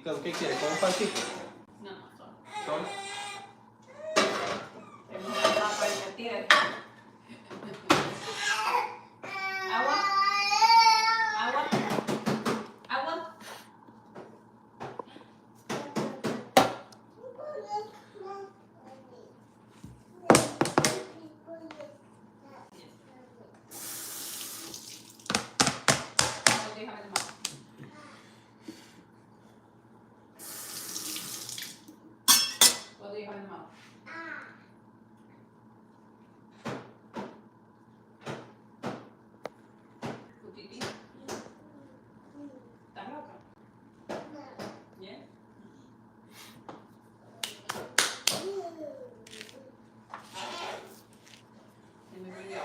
¿Qué quieres? ¿Con un pancito? No, solo. ¿Solo? Tengo una papa invertida. Agua. Agua. Agua. Déjame de mano. Puedo dejar de mano. Putiti. ¿Estás loca? ¿Bien? Se me olvidó.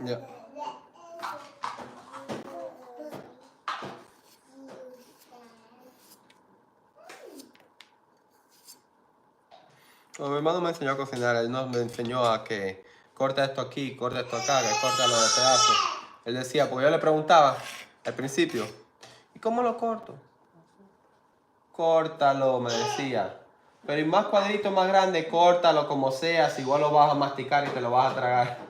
Yeah. Bueno, mi hermano me enseñó a cocinar. Él no me enseñó a que corta esto aquí, corta esto acá, que corta lo de pedazos. Él decía, porque yo le preguntaba al principio, ¿y cómo lo corto? Córtalo, me decía. Pero y más cuadrito más grande, córtalo como sea, si igual lo vas a masticar y te lo vas a tragar.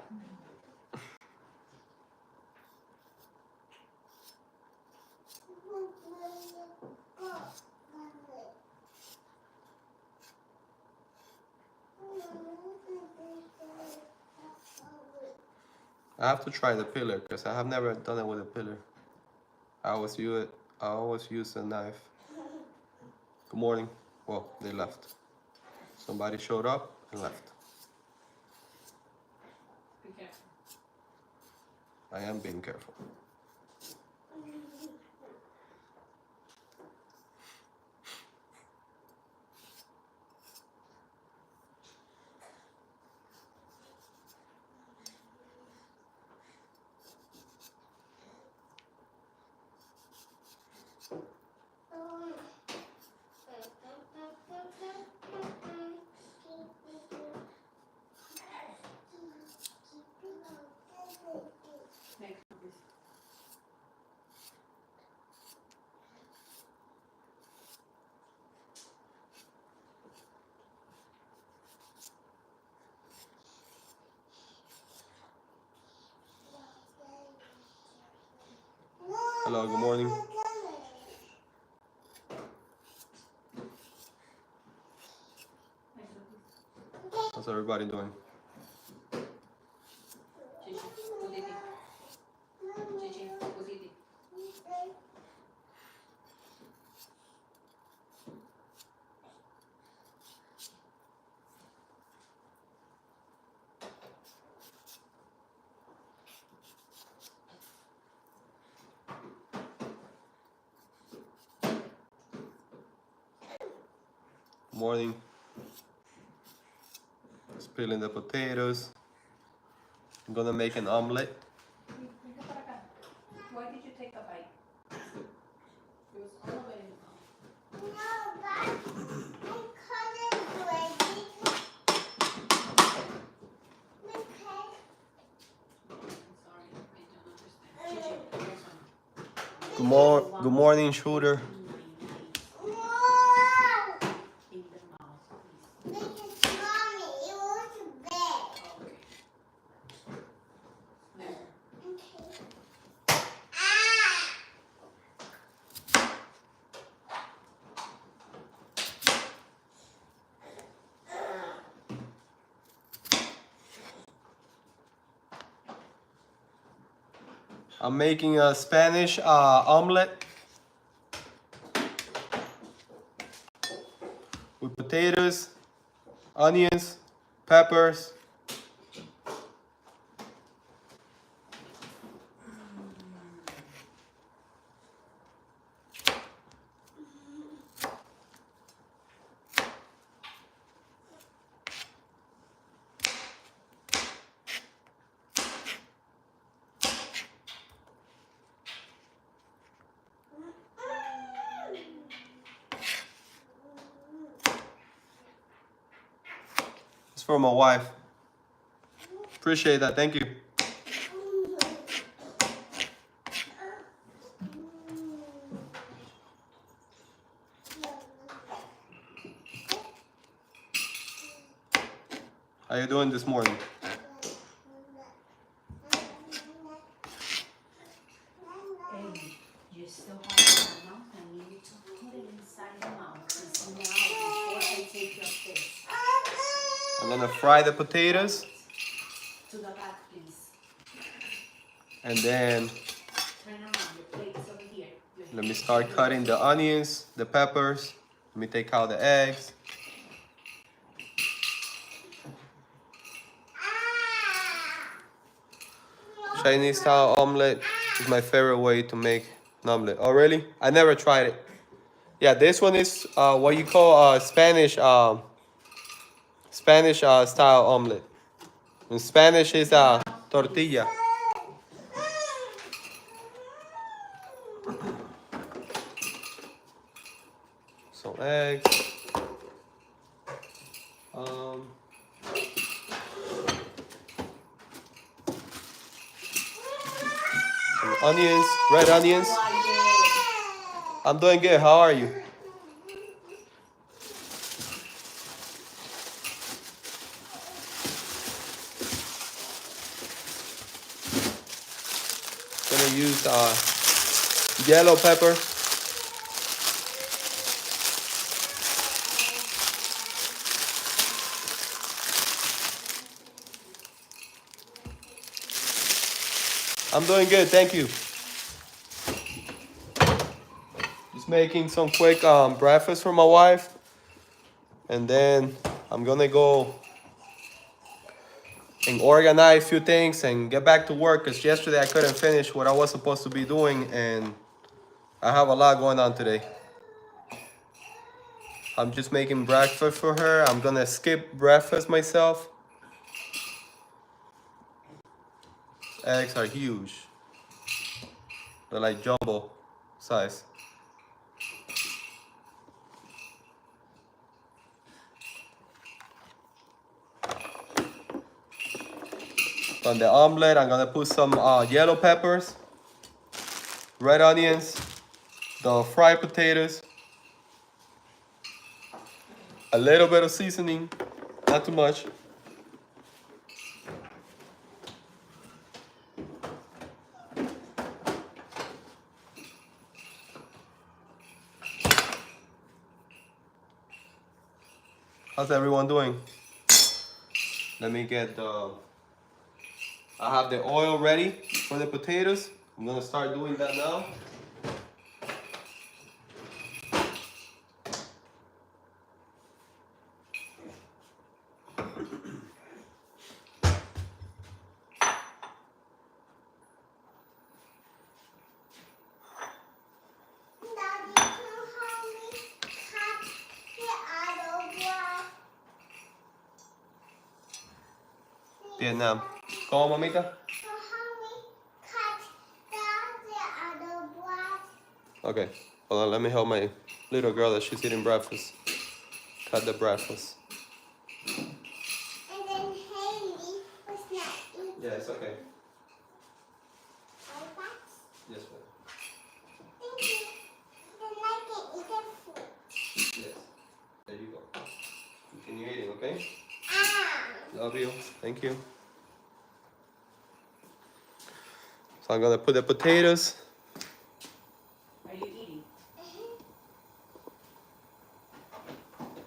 I have to try the pillar because I have never done it with a pillar. I always use a knife. Good morning. Well, they left. Somebody showed up and left. Be careful. I am being careful. Next, please. Hello, good morning. How's everybody doing? Chichi, putiti. Chichi, putiti. Morning. Just peeling the potatoes. I'm gonna make an omelette. Venga para acá. Why did you take a bite? It was all the way in the mouth. No, but I couldn't do it. I'm sorry, I don't understand. Chichi, here's one. Good morning, Shooter. In the mouth, please. Because mommy, it was big. Okay. There. Okay. Ah! I'm making a Spanish omelette with potatoes, onions, peppers. It's for my wife. Appreciate that. Thank you. How you doing this morning? Hey, you still have your mouth and you need to put it inside your mouth. Because now, before I take your fish. I'm gonna fry the potatoes. To the back, please. And then Turn around, your plate's over here. let me start cutting the onions, the peppers. Let me take out the eggs. Chinese style omelette is my favorite way to make an omelette. Oh really? I never tried it. Yeah, this one is what you call Spanish style omelette. In Spanish is tortilla. Some eggs. Some onions, red onions. I'm doing good. How are you? Gonna use yellow pepper. I'm doing good, thank you. Just making some quick breakfast for my wife. And then I'm gonna go and organize a few things and get back to work because yesterday I couldn't finish what I was supposed to be doing and I have a lot going on today. I'm just making breakfast for her. I'm gonna skip breakfast myself. Eggs are huge. They're like jumbo size. On the omelet, I'm gonna put some yellow peppers, red onions, the fried potatoes, a little bit of seasoning, not too much. How's everyone doing? Let me get I have the oil ready for the potatoes. I'm gonna start doing that now. Vietnam. ¿Cómo, mamita? Okay, hold on, let me help my little girl that she's eating breakfast. Cut the breakfast. And then Haley was not eating. Yeah, it's okay. Yes, ma'am. Thank you. Then I can eat the food. Yes. There you go. Continue eating, okay? Ah. Love you. Thank you. So I'm gonna put the potatoes. Are you eating?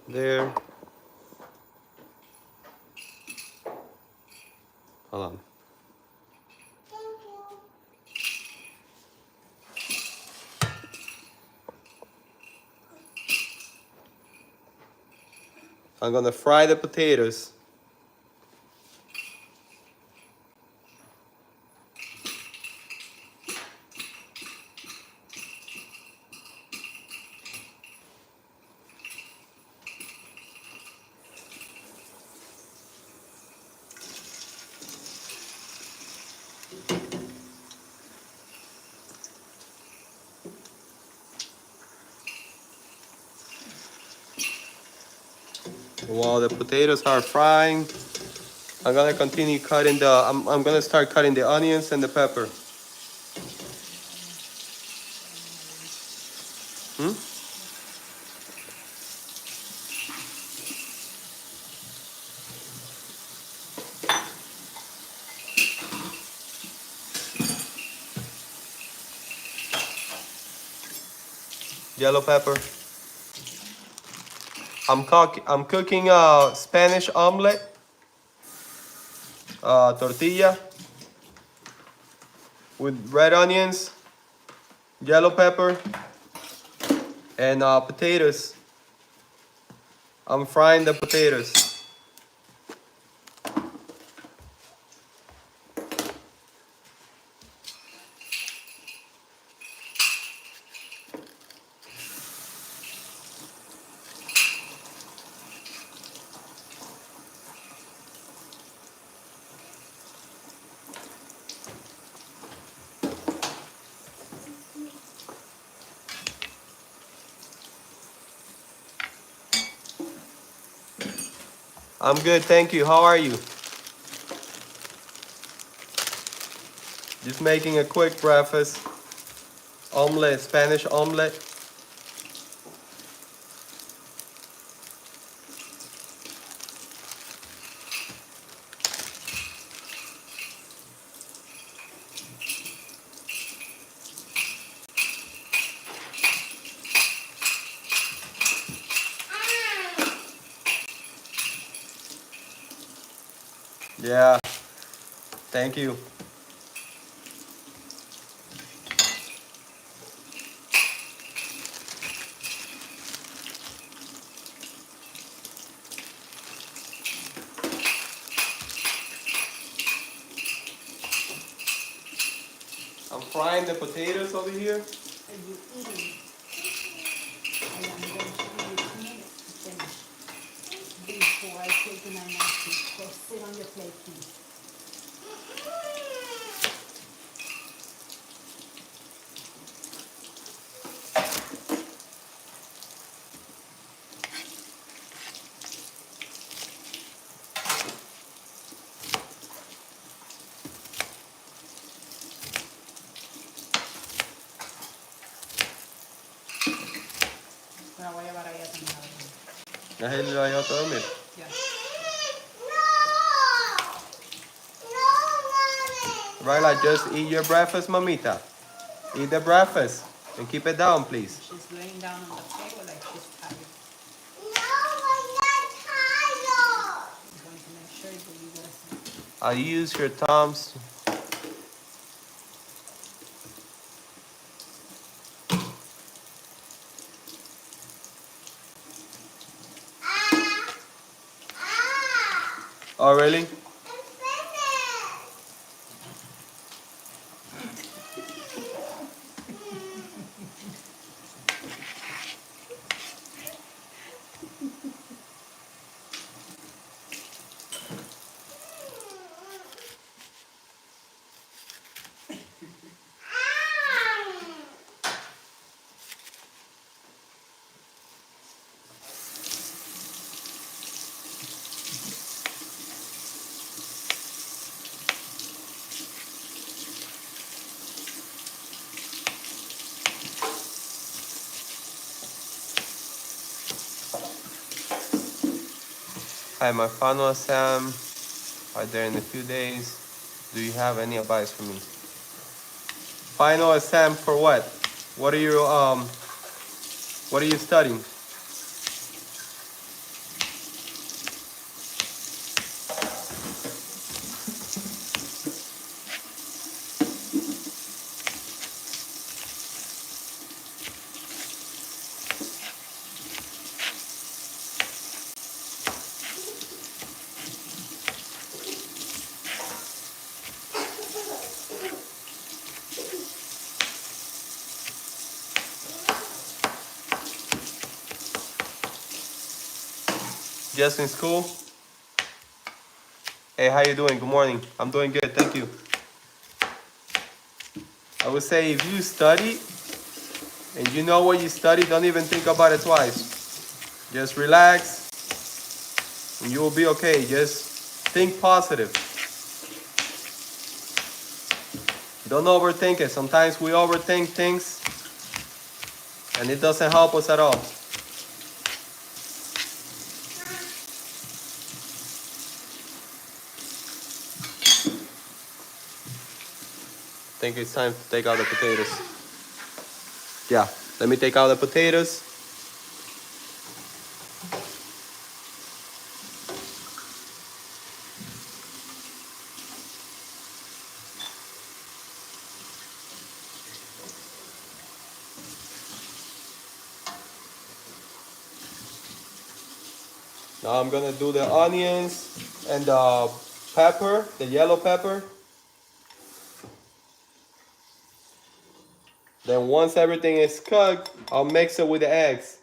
There. Hold on. Thank you. I'm gonna fry the potatoes. While the potatoes are frying, I'm gonna continue cutting the, I'm gonna start cutting the onions and the pepper. Hmm? Yellow pepper. I'm cooking a Spanish omelette, tortilla with red onions, yellow pepper, and potatoes. I'm frying the potatoes. I'm good, thank you. How are you? Just making a quick breakfast. Omelette, Spanish omelette. Yeah, thank you. I'm frying the potatoes over here. Are you eating? I am going to give you 2 minutes to finish before I take my napkin. So sit on your plate, please. Me la voy a llevar ahí a terminar. Ahí lo hay otro dormir. Ya. Ryla, just eat your breakfast, mamita. Eat the breakfast and keep it down, please. She's laying down on the table like she's tired. I'm going to make sure that you get a snack. I'll use your thumbs. Oh, really? Hi, my final exam are there in a few days. Do you have any advice for me? Final exam for what? What are you studying? Just in school. Hey, how you doing? Good morning. I'm doing good, thank you. I would say if you study and you know what you study, don't even think about it twice. Just relax and you will be okay. Just think positive. Don't overthink it. Sometimes we overthink things and it doesn't help us at all. I think it's time to take out the potatoes. Yeah, let me take out the potatoes. Now I'm gonna do the onions and the pepper, the yellow pepper. Then once everything is cooked, I'll mix it with the eggs.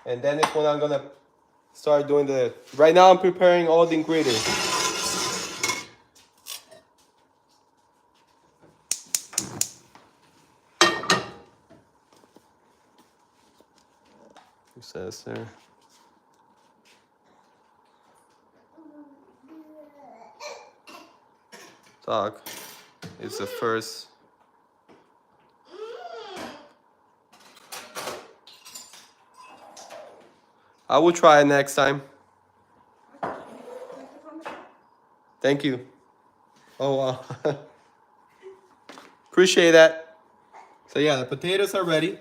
And then it's when I'm gonna start doing the, right now I'm preparing all the ingredients. It says there. Talk. It's the first. I will try it next time. Thank you. Oh wow. Appreciate that. So yeah, the potatoes are ready.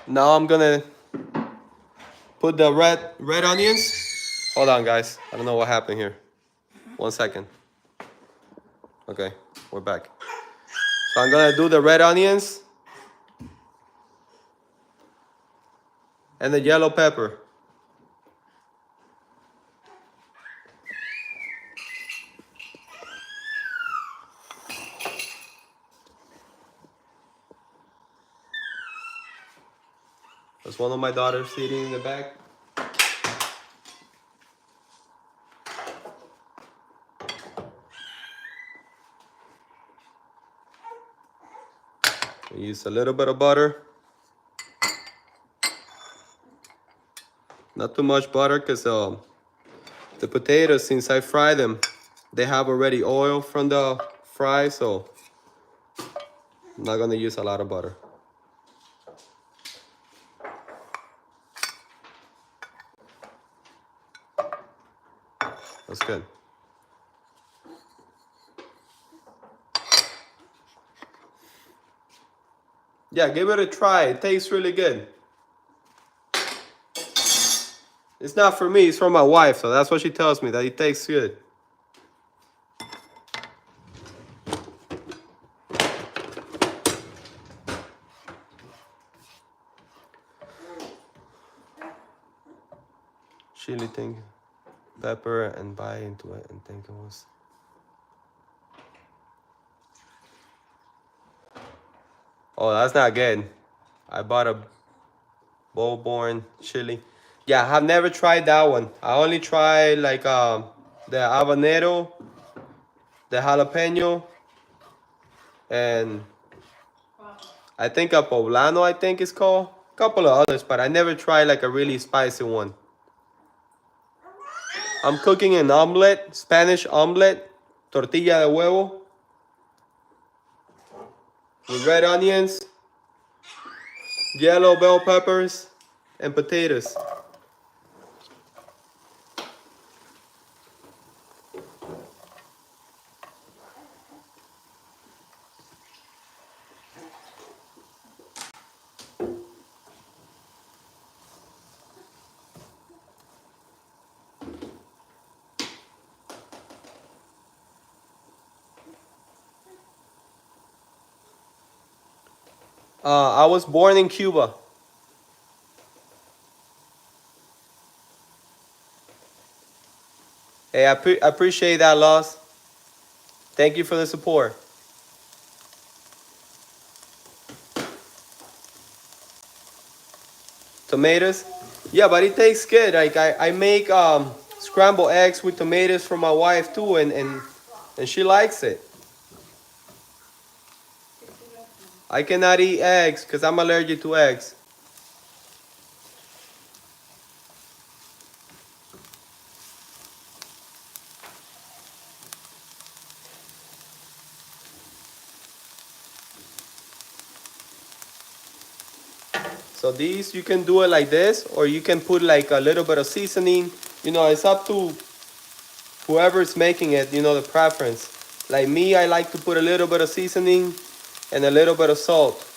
Now I'm gonna put the red onions. Hold on guys. I don't know what happened here. 1 second. Okay, we're back. So I'm gonna do the red onions and the yellow pepper. There's one of my daughters sitting in the back. We use a little bit of butter. Not too much butter because the potatoes, since I fry them, they have already oil from the fry, so I'm not gonna use a lot of butter. That's good. Yeah, give it a try. It tastes really good. It's not for me, it's for my wife, so that's what she tells me, that it tastes good. Chili thing, pepper, and bite into it, and think it was. Oh, that's not good. I bought a Bourbon chili. Yeah, I've never tried that one. I only tried like the habanero, the jalapeno, and I think a poblano, I think it's called. A couple of others, but I never tried like a really spicy one. I'm cooking an omelette, Spanish omelette, tortilla de huevo, with red onions, yellow bell peppers, and potatoes. I was born in Cuba. Hey, I appreciate that, Loss. Thank you for the support. Tomatoes. Yeah, but it tastes good. Like I make scrambled eggs with tomatoes for my wife too, and she likes it. I cannot eat eggs because I'm allergic to eggs. So these you can do it like this, or you can put like a little bit of seasoning. You know, it's up to whoever's making it. You know, the preference. Like me, I like to put a little bit of seasoning and a little bit of salt.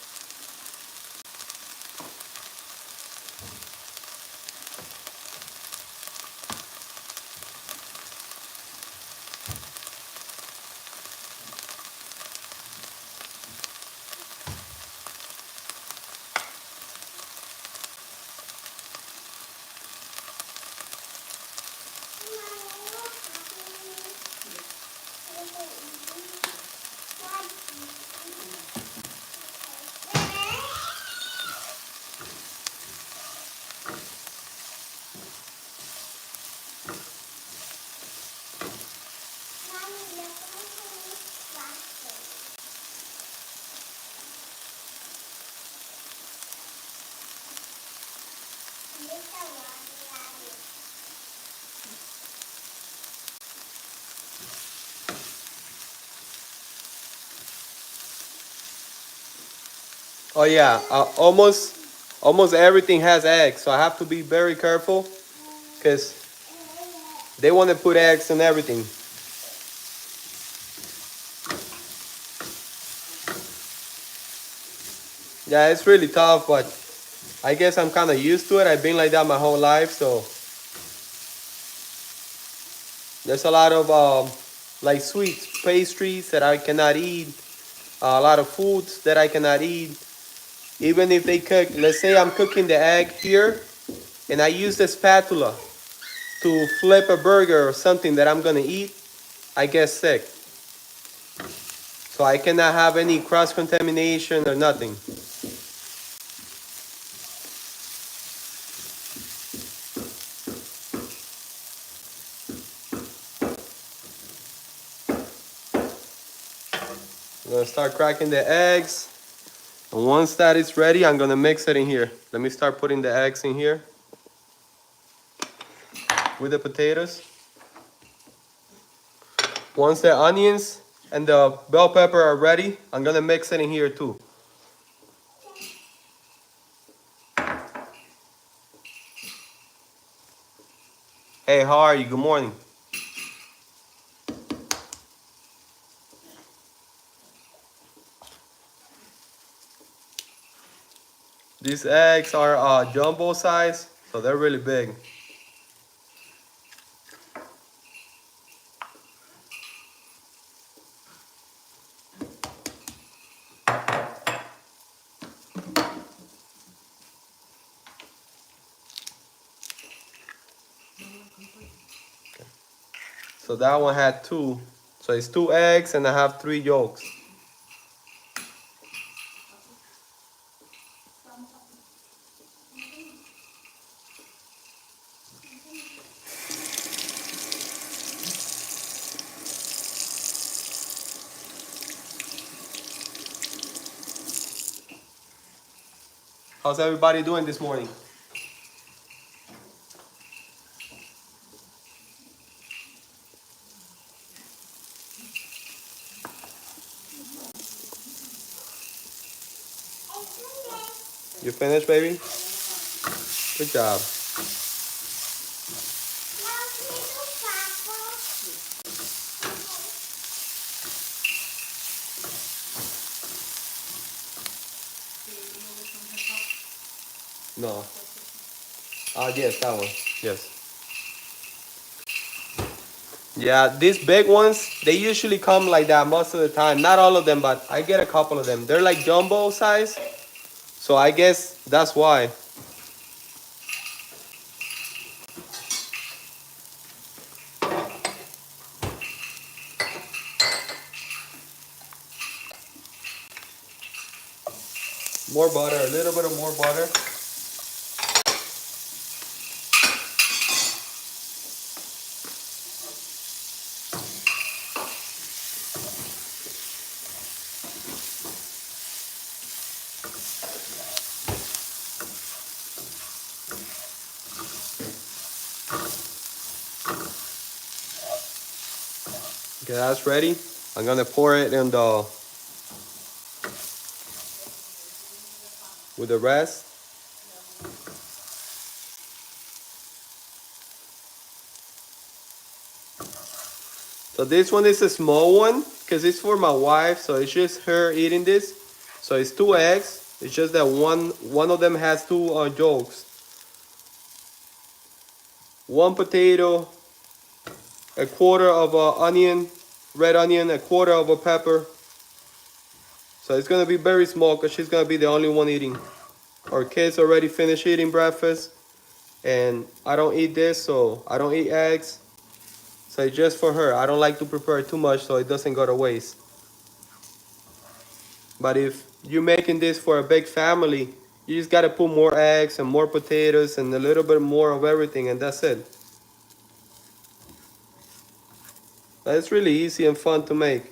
Oh yeah, almost everything has eggs, so I have to be very careful because they want to put eggs in everything. Yeah, it's really tough, but I guess I'm kind of used to it. I've been like that my whole life, so there's a lot of like sweet pastries that I cannot eat, a lot of foods that I cannot eat. Even if they cook, let's say I'm cooking the egg here, and I use the spatula to flip a burger or something that I'm gonna eat, I get sick. So I cannot have any cross contamination or nothing. I'm gonna start cracking the eggs. And once that is ready, I'm gonna mix it in here. Let me start putting the eggs in here with the potatoes. Once the onions and the bell pepper are ready, I'm gonna mix it in here too. Hey, how are you? Good morning. These eggs are jumbo size, so they're really big. So that one had two. So it's 2 eggs and I have 3 yolks. How's everybody doing this morning? You finished, baby? Good job. No. Yes, that one. Yes. Yeah, these big ones, they usually come like that most of the time. Not all of them, but I get a couple of them. They're like jumbo size. So I guess that's why. More butter, a little bit of more butter. Okay, that's ready. I'm gonna pour it in the with the rest. So this one is a small one because it's for my wife, so it's just her eating this. So it's 2 eggs. It's just that one of them has 2 yolks. 1 potato, a quarter of an onion, red onion, a quarter of a pepper. So it's gonna be very small because she's gonna be the only one eating. Our kids already finished eating breakfast, and I don't eat this, so I don't eat eggs. So it's just for her. I don't like to prepare too much so it doesn't go to waste. But if you're making this for a big family, you just gotta put more eggs and more potatoes and a little bit more of everything, and that's it. But it's really easy and fun to make.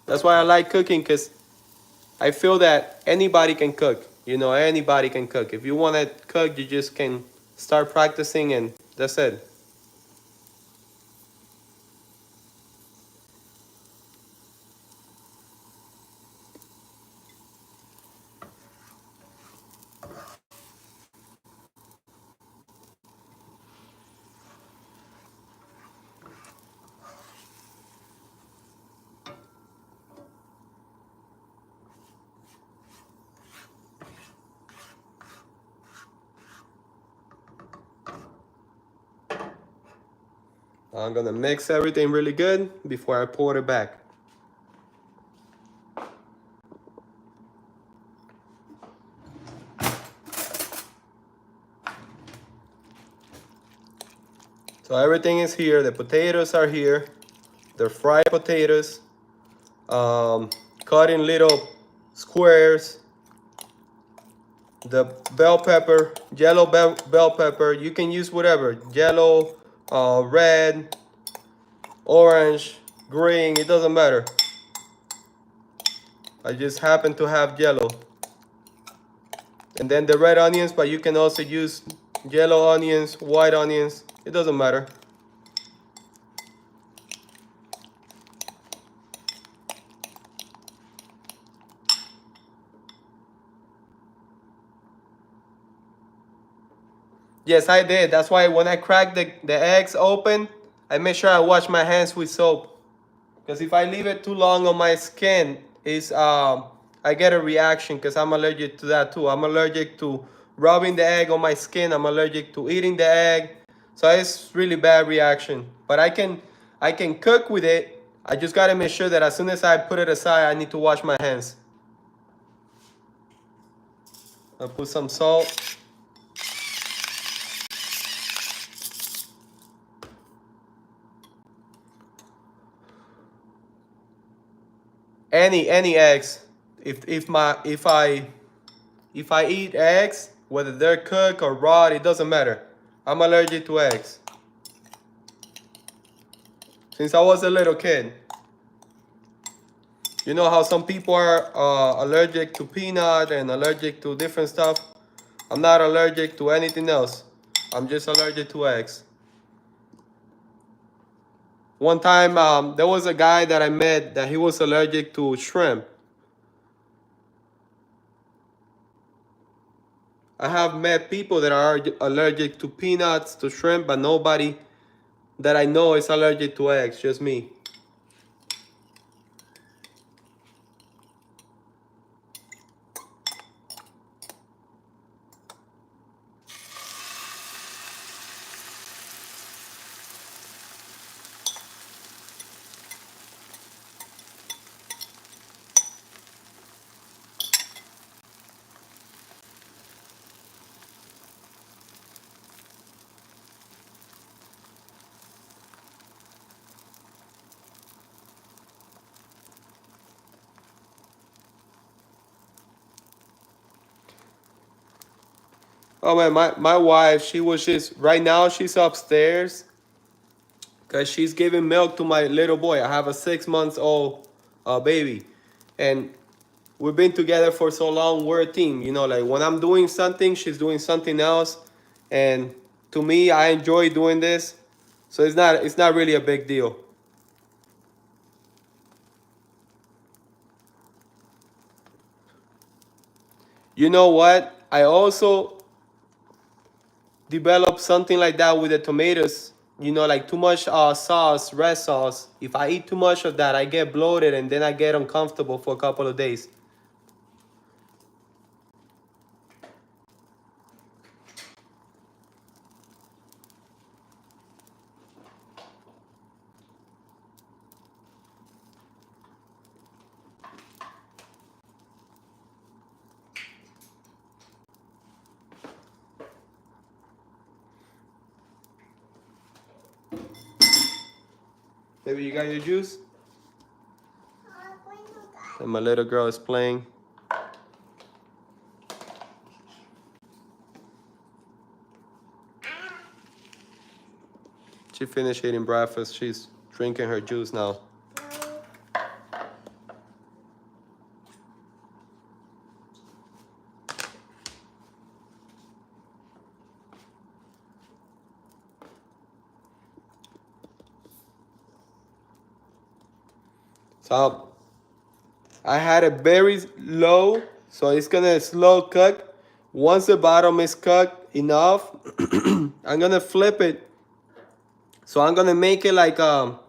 That's why I like cooking, because I feel that anybody can cook. You know, anybody can cook. If you want to cook, you just can start practicing, and that's it. I'm gonna mix everything really good before I pour it back. So everything is here. The potatoes are here. They're fried potatoes, cut in little squares. The bell pepper, yellow bell pepper. You can use whatever, yellow, red, orange, green. It doesn't matter. I just happen to have yellow. And then the red onions, but you can also use yellow onions, white onions. It doesn't matter. Yes, I did. That's why when I crack the eggs open, I make sure I wash my hands with soap. Because if I leave it too long on my skin, I get a reaction because I'm allergic to that too. I'm allergic to rubbing the egg on my skin. I'm allergic to eating the egg. So it's really bad reaction. But I can cook with it. I just gotta make sure that as soon as I put it aside, I need to wash my hands. I'll put some salt. Any eggs. If I eat eggs, whether they're cooked or raw, it doesn't matter. I'm allergic to eggs. Since I was a little kid. You know how some people are allergic to peanut and allergic to different stuff? I'm not allergic to anything else. I'm just allergic to eggs. One time, there was a guy that I met that he was allergic to shrimp. I have met people that are allergic to peanuts, to shrimp, but nobody that I know is allergic to eggs, just me. Oh man, my wife, she was just, right now she's upstairs because she's giving milk to my little boy. I have a 6 months old baby. And we've been together for so long. We're a team, you know. Like when I'm doing something, she's doing something else, and to me, I enjoy doing this, so it's not really a big deal. You know what? I also developed something like that with the tomatoes. You know, like too much sauce, red sauce. If I eat too much of that, I get bloated and then I get uncomfortable for a couple of days. Baby, you got your juice? And my little girl is playing. She finished eating breakfast. She's drinking her juice now. So I had it very low, so it's gonna slow cook. Once the bottom is cooked enough, I'm gonna flip it. So I'm gonna make it like I'm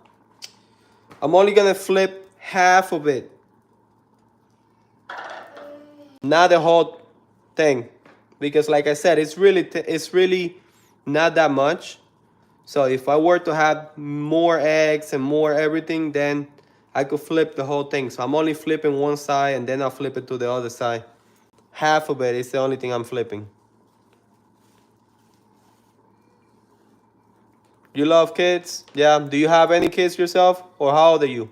only gonna flip half of it, not the whole thing, because like I said, it's really not that much. So if I were to have more eggs and more everything, then I could flip the whole thing. So I'm only flipping one side and then I'll flip it to the other side. Half of it is the only thing I'm flipping. You love kids? Yeah. Do you have any kids yourself? Or how old are you?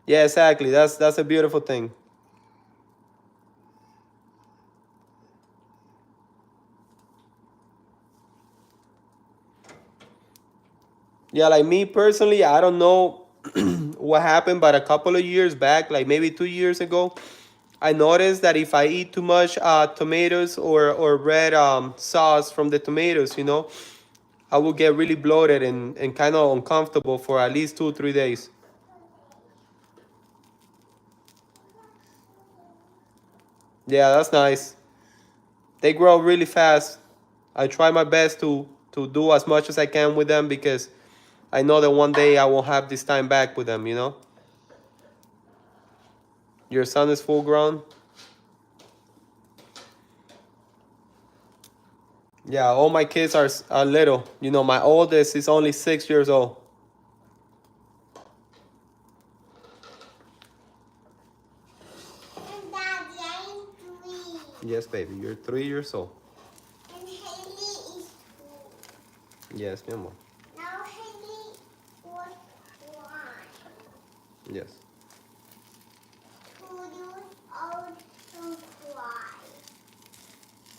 Yeah, exactly. That's a beautiful thing. Yeah, like me personally, I don't know what happened, but a couple of years back, like maybe 2 years ago, I noticed that if I eat too much tomatoes or red sauce from the tomatoes, you know, I will get really bloated and kind of uncomfortable for at least 2 or 3 days. Yeah, that's nice. They grow really fast. I try my best to do as much as I can with them because I know that one day I won't have this time back with them, you know? Your son is full grown? Yeah, all my kids are little. You know, my oldest is only 6 years old. And Daddy, I'm 3. Yes, baby, you're 3 years old. And Haley is 2. Yes, mi amor. Now Haley was 1. Yes. Kudos also cry.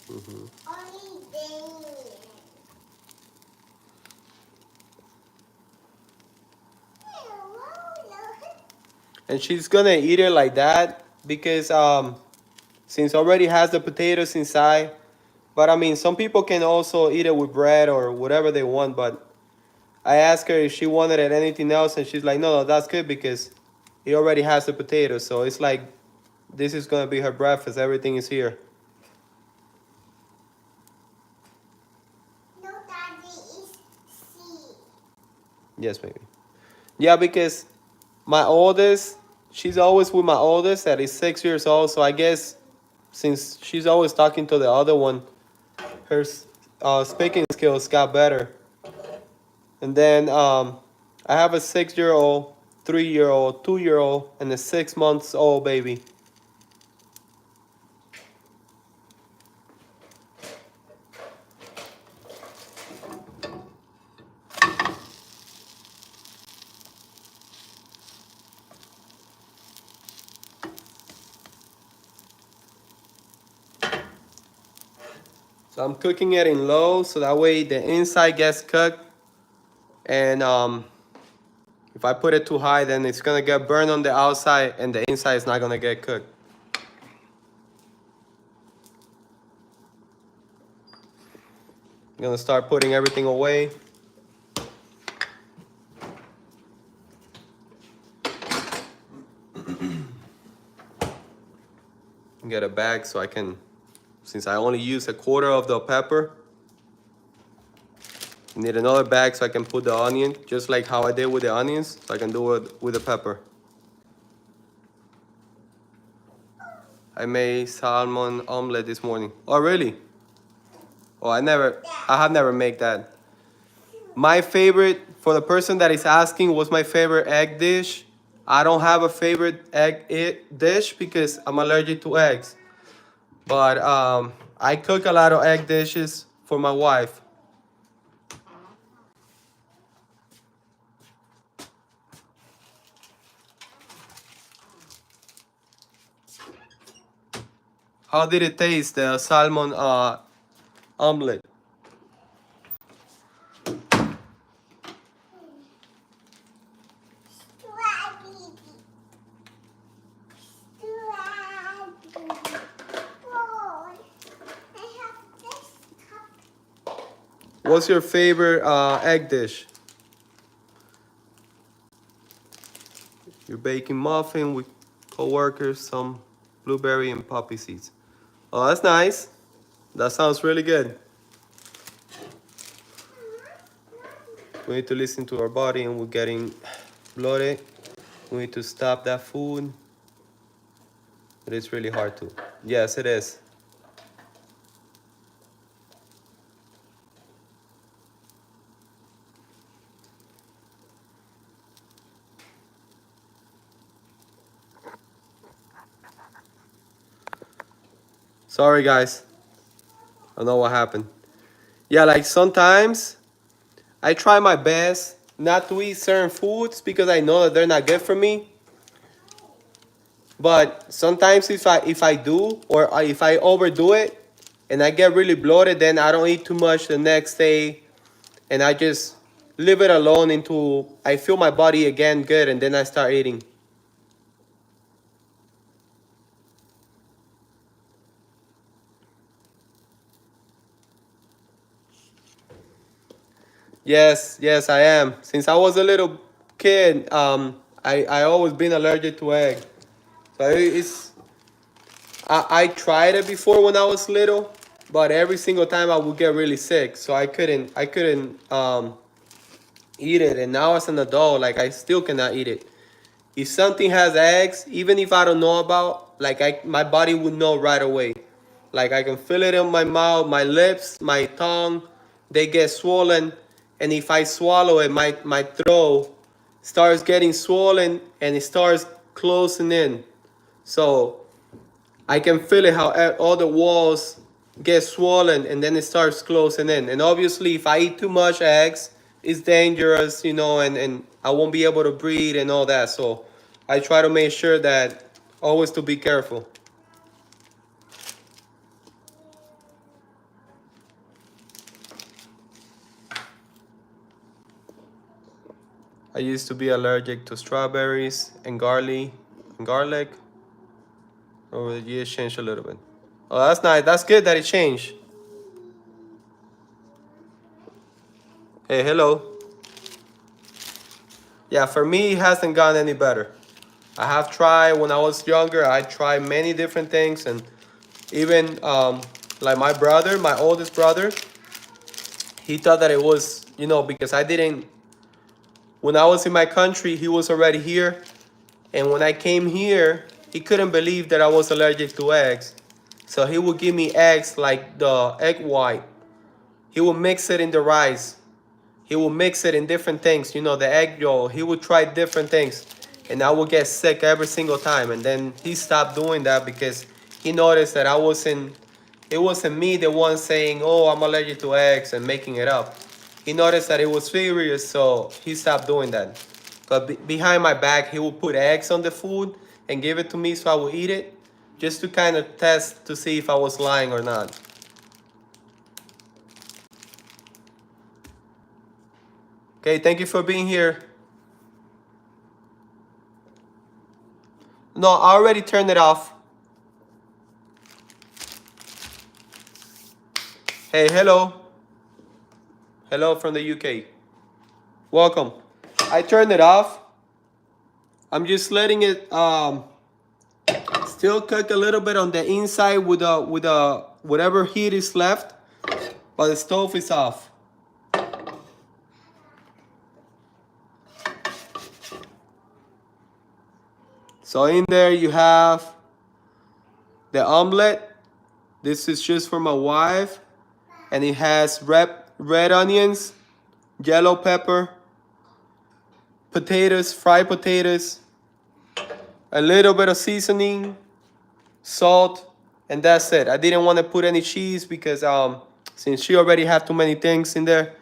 Mm-hmm. Only Damien. And she's gonna eat it like that because since already has the potatoes inside. But I mean, some people can also eat it with bread or whatever they want. But I asked her if she wanted it anything else, and she's like, no, that's good because it already has the potatoes. So it's like this is gonna be her breakfast. Everything is here. No, Daddy is C. Yes, baby. Yeah, because my oldest, she's always with my oldest that is 6 years old. So I guess since she's always talking to the other one, her speaking skills got better. And then I have a 6-year-old, 3-year-old, 2-year-old, and a 6 months old baby. So I'm cooking it in low so that way the inside gets cooked. And if If I put it too high, then it's gonna get burned on the outside and the inside is not gonna get cooked. I'm gonna start putting everything away. Get a bag so I can, since I only use a quarter of the pepper, I need another bag so I can put the onion, just like how I did with the onions, so I can do it with the pepper. I made salmon omelette this morning. Oh, really? Oh, I have never made that. My favorite, for the person that is asking, what's my favorite egg dish? I don't have a favorite dish because I'm allergic to eggs. But I cook a lot of egg dishes for my wife. How did it taste, the salmon omelet? What's your favorite egg dish? You're baking muffin with coworkers, some blueberry and poppy seeds. Oh, that's nice. That sounds really good. We need to listen to our body, and we're getting bloated. We need to stop that food. But it's really hard to. Yes, it is. Sorry, guys. I don't know what happened. Yeah, like sometimes I try my best not to eat certain foods because I know that they're not good for me. But sometimes if I do, or if I overdo it and I get really bloated, then I don't eat too much the next day, and I just leave it alone until I feel my body again good, and then I start eating. Yes, yes, I am. Since I was a little kid, I always been allergic to egg. So I tried it before when I was little, but every single time I would get really sick, so I couldn't eat it. And now as an adult, like I still cannot eat it. If something has eggs, even if I don't know about, like my body would know right away. Like I can feel it in my mouth, my lips, my tongue, they get swollen. And if I swallow it, my throat starts getting swollen and it starts closing in. So I can feel it how all the walls get swollen and then it starts closing in. And obviously, if I eat too much eggs, it's dangerous, and I won't be able to breathe and all that. So I try to make sure that always to be careful. I used to be allergic to strawberries and garlic. Over the years, changed a little bit. Oh, that's nice. That's good that it changed. Hey, hello. Yeah, for me, it hasn't gotten any better. I have tried when I was younger. I tried many different things, and even like my brother, my oldest brother, he thought that it was, because I didn't. When I was in my country, he was already here, and when I came here, he couldn't believe that I was allergic to eggs. So he would give me eggs like the egg white. He would mix it in the rice. He would mix it in different things, the egg yolk. He would try different things, and I would get sick every single time. And then he stopped doing that because he noticed that it wasn't me the one saying, oh, I'm allergic to eggs and making it up. He noticed that it was serious, so he stopped doing that. But behind my back, he would put eggs on the food and give it to me so I would eat it, just to kind of test to see if I was lying or not. Okay, thank you for being here. No, I already turned it off. Hey, hello. Hello from the UK. Welcome. I turned it off. I'm just letting it still cook a little bit on the inside with whatever heat is left, but the stove is off. So in there you have the omelette. This is just for my wife, and it has red onions, yellow pepper, potatoes, fried potatoes, a little bit of seasoning, salt, and that's it. I didn't want to put any cheese because since she already have too many things in there,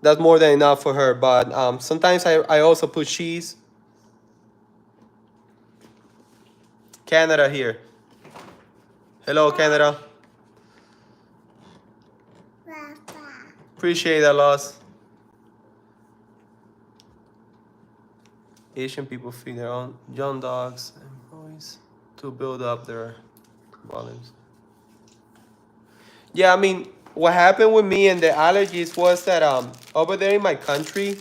that's more than enough for her. But sometimes I also put cheese. Canada here. Hello, Canada. Appreciate that, loss. Asian people feed their own young dogs and boys to build up their volumes. Yeah, I mean, what happened with me and the allergies was that over there in my country,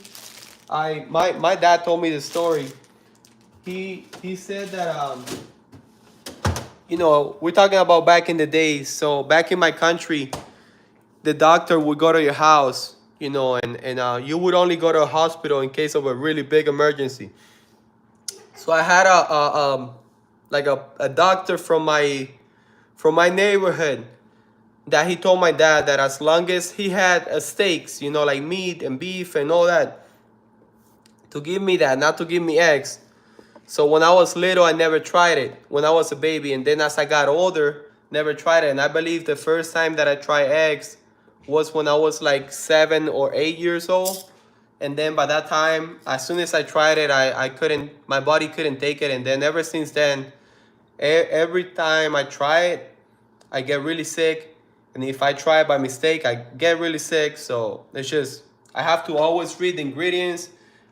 my dad told me the story. He said that you know, we're talking about back in the days. So back in my country, the doctor would go to your house, you know, and you would only go to a hospital in case of a really big emergency. So I had a doctor from my neighborhood that he told my dad that as long as he had steaks, you know, like meat and beef and all that, to give me that, not to give me eggs. So when I was little, I never tried it when I was a baby. And then as I got older, never tried it. And I believe the first time that I tried eggs was when I was like 7 or 8 years old. And then by that time, as soon as I tried it, I couldn't, my body couldn't take it. And then ever since then, every time I try it, I get really sick. And if I try it by mistake, I get really sick. So it's just, I have to always read the ingredients.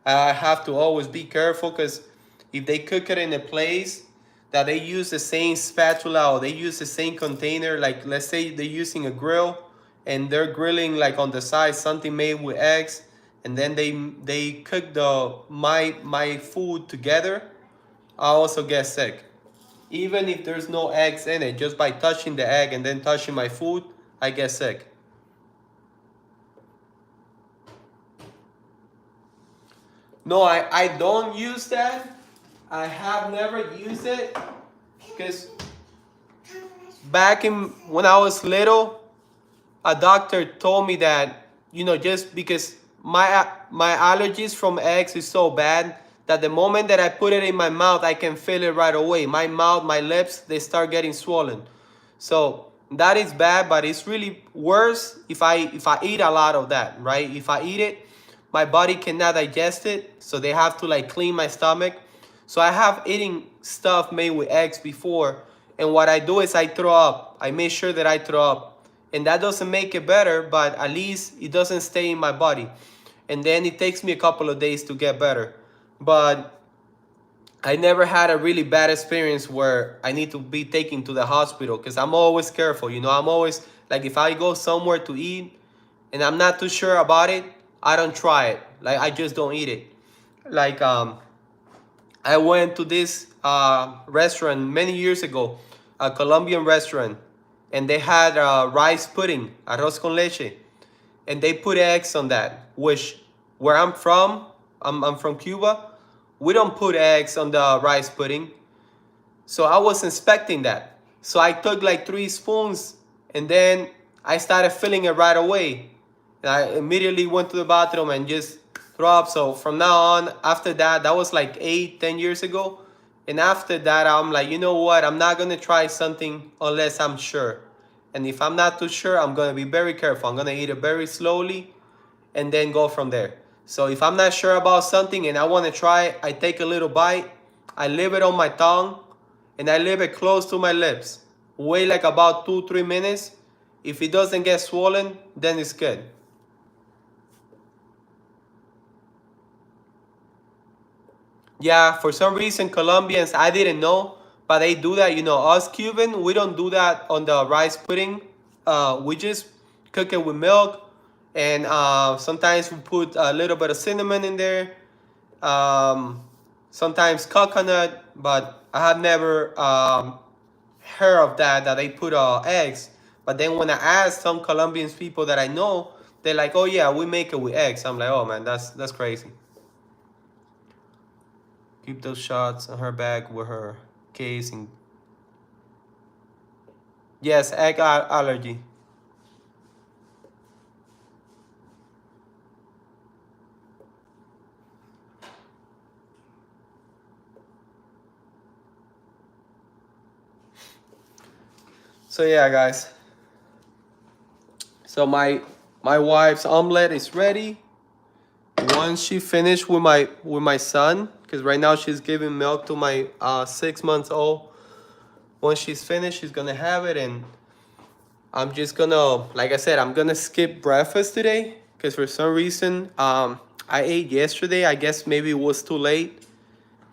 I have to always be careful because if they cook it in a place that they use the same spatula or they use the same container, like let's say they're using a grill and they're grilling like on the side something made with eggs, and then they cook my food together, I also get sick. Even if there's no eggs in it, just by touching the egg and then touching my food, I get sick. No, I don't use that. I have never used it because back in when I was little, a doctor told me that, you know, just because my allergies from eggs is so bad that the moment that I put it in my mouth, I can feel it right away. My mouth, my lips, they start getting swollen. So that is bad, but it's really worse if I eat a lot of that, right? If I eat it, my body cannot digest it, so they have to like clean my stomach. So I have eaten stuff made with eggs before, and what I do is I throw up. I make sure that I throw up, and that doesn't make it better, but at least it doesn't stay in my body. And then it takes me a couple of days to get better. But I never had a really bad experience where I need to be taken to the hospital because I'm always careful. You know, I'm always like, if I go somewhere to eat and I'm not too sure about it, I don't try it. Like, I just don't eat it. Like, I went to this restaurant many years ago, a Colombian restaurant, and they had rice pudding, arroz con leche, and they put eggs on that, which where I'm from, I'm from Cuba, we don't put eggs on the rice pudding. So I was expecting that. So I took like 3 spoons and then I started feeling it right away. And I immediately went to the bathroom and just threw up. So from now on, after that, that was like 8, 10 years ago. And after that, I'm like, you know what? I'm not going to try something unless I'm sure. And if I'm not too sure, I'm going to be very careful. I'm going to eat it very slowly and then go from there. So if I'm not sure about something and I want to try it, I take a little bite, I leave it on my tongue, and I leave it close to my lips. Wait like about 2-3 minutes. If it doesn't get swollen, then it's good. Yeah, for some reason, Colombians, I didn't know, but they do that. You know, us Cuban, we don't do that on the rice pudding. We just cook it with milk, and sometimes we put a little bit of cinnamon in there. Um, Sometimes coconut, but I have never heard of that they put eggs. But then when I ask some Colombian people that I know, they're like, "Oh yeah, we make it with eggs." I'm like, "Oh man, that's crazy." Keep those shots on her bag with her case and yes, egg allergy. So yeah, guys. So my wife's omelet is ready. Once she finished with my son, because right now she's giving milk to my 6 months old. Once she's finished, she's gonna have it, and I'm just gonna, like I said, I'm gonna skip breakfast today because for some reason I ate yesterday. I guess maybe it was too late,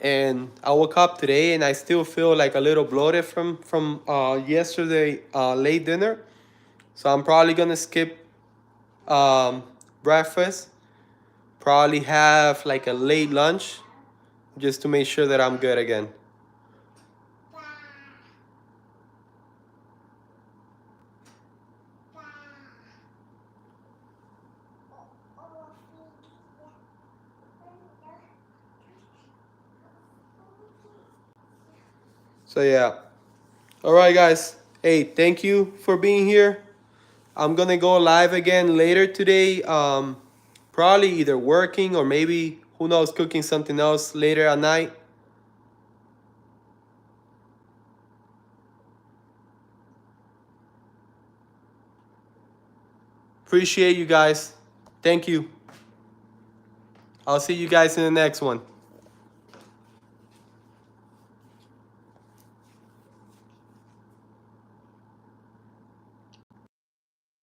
and I woke up today and I still feel like a little bloated from yesterday late dinner. So I'm probably gonna skip um, breakfast. Probably have like a late lunch just to make sure that I'm good again. So yeah. All right, guys. Hey, thank you for being here. I'm gonna go live again later today. Probably either working or maybe who knows, cooking something else later at night. Appreciate you guys. Thank you. I'll see you guys in the next one.